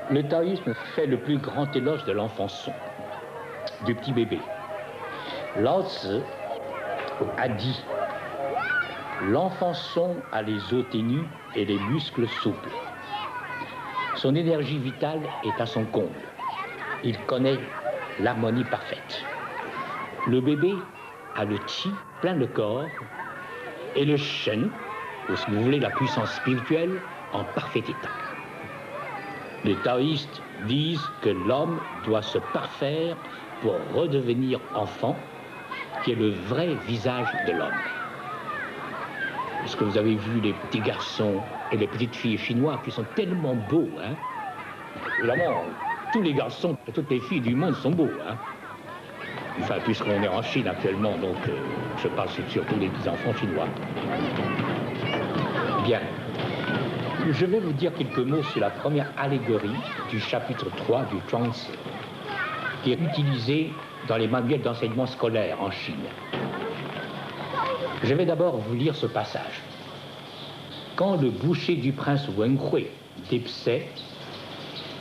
Le taoïsme fait le plus grand éloge de l'enfant-son, du petit bébé. Lao Tzu a dit « L'enfant-son a les os ténus et les muscles souples. Son énergie vitale est à son comble. Il connaît l'harmonie parfaite. Le bébé a le chi plein le corps et le shen, ou si vous voulez la puissance spirituelle, en parfait état. » Les taoïstes disent que l'homme doit se parfaire pour redevenir enfant, qui est le vrai visage de l'homme. Est-ce que vous avez vu les petits garçons et les petites filles chinois qui sont tellement beaux, hein? Évidemment, tous les garçons et toutes les filles du monde sont beaux, hein? Enfin, puisqu'on est en Chine actuellement, donc je parle surtout des petits-enfants chinois. Bien. Je vais vous dire quelques mots sur la première allégorie du chapitre 3 du Chuang-Tzu, qui est utilisée dans les manuels d'enseignement scolaire en Chine. Je vais d'abord vous lire ce passage. Quand le boucher du prince Wenhui dépeçait,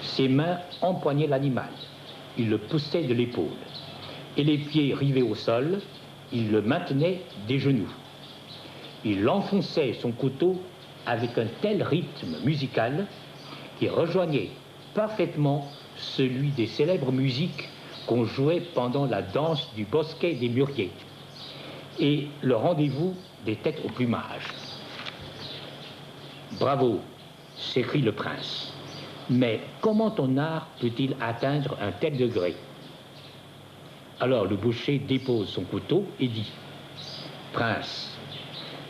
ses mains empoignaient l'animal. Il le poussait de l'épaule. Et les pieds rivés au sol, il le maintenait des genoux. Il enfonçait son couteau avec un tel rythme musical qui rejoignait parfaitement celui des célèbres musiques qu'on jouait pendant la danse du bosquet des mûriers et le rendez-vous des têtes au plumage. Bravo, s'écrie le prince, mais comment ton art peut-il atteindre un tel degré? Alors le boucher dépose son couteau et dit: Prince,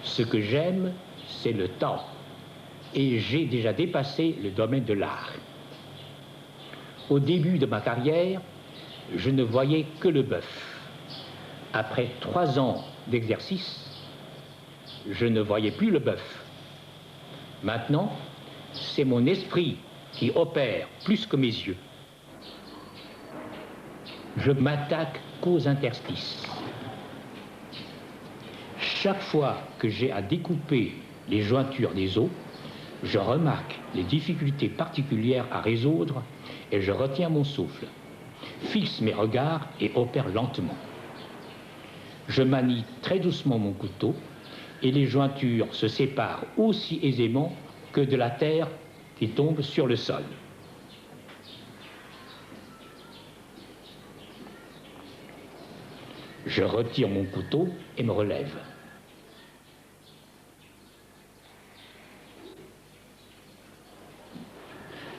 ce que j'aime, c'est le temps, et j'ai déjà dépassé le domaine de l'art. Au début de ma carrière, je ne voyais que le bœuf. Après 3 ans d'exercice, je ne voyais plus le bœuf. Maintenant, c'est mon esprit qui opère plus que mes yeux. Je m'attaque qu'aux interstices. Chaque fois que j'ai à découper les jointures des os, je remarque les difficultés particulières à résoudre et je retiens mon souffle, fixe mes regards et opère lentement. Je manie très doucement mon couteau et les jointures se séparent aussi aisément que de la terre qui tombe sur le sol. Je retire mon couteau et me relève.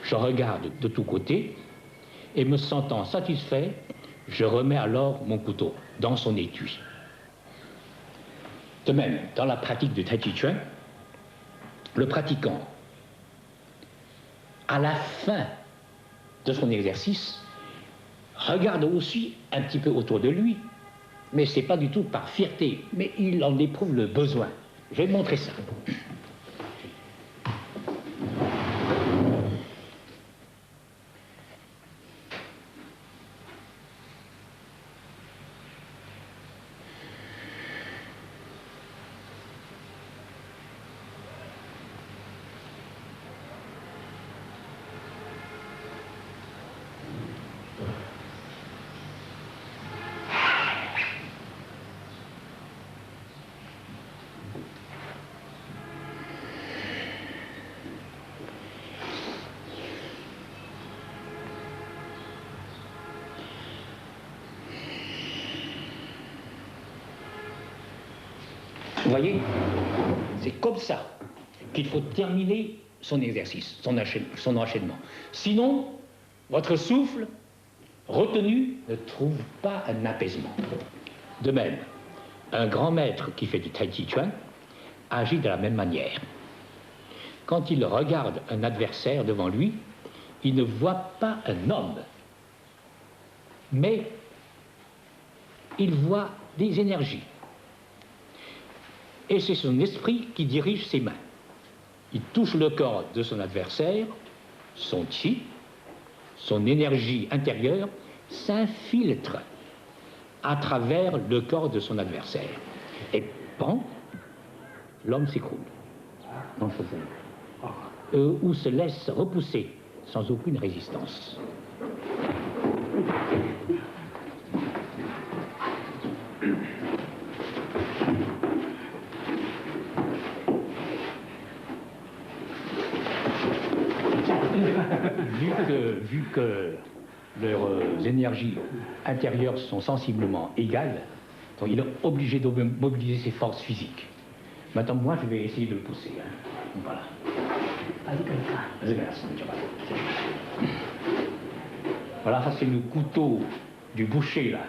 Je regarde de tous côtés et me sentant satisfait, je remets alors mon couteau dans son étui. De même, dans la pratique du Tai Chi Chuan, le pratiquant, à la fin de son exercice, regarde aussi un petit peu autour de lui, mais ce n'est pas du tout par fierté, mais il en éprouve le besoin. Je vais montrer ça. Vous voyez, c'est comme ça qu'il faut terminer son exercice, son enchaînement. Sinon, votre souffle retenu ne trouve pas un apaisement. De même, un grand maître qui fait du Tai Chi Chuan agit de la même manière. Quand il regarde un adversaire devant lui, il ne voit pas un homme, mais il voit des énergies. Et c'est son esprit qui dirige ses mains. Il touche le corps de son adversaire, son chi, son énergie intérieure s'infiltre à travers le corps de son adversaire. Et pan, l'homme s'écroule dans sa zone. Ou se laisse repousser sans aucune résistance. Vu que leurs énergies intérieures sont sensiblement égales, donc il est obligé de mobiliser ses forces physiques. Maintenant, moi, je vais essayer de le pousser. Hein. Voilà. Voilà, ça c'est le couteau du boucher, là.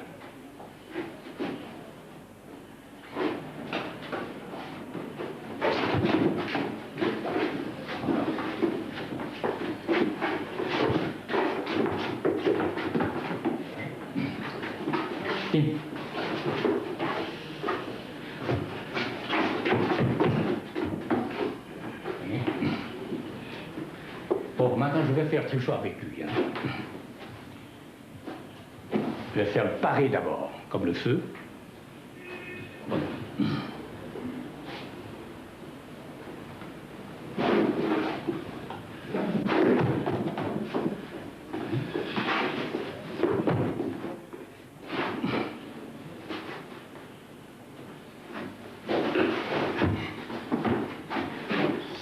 Bon, maintenant je vais faire très chaud avec lui. Hein. Je vais faire le parer d'abord, comme le feu. Voilà.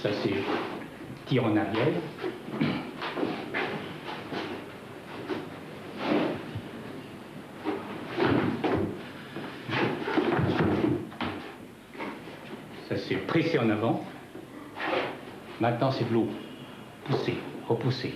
Ça c'est tir en arrière. Ça c'est pressé en avant. Maintenant c'est de l'eau. Pousser, repousser.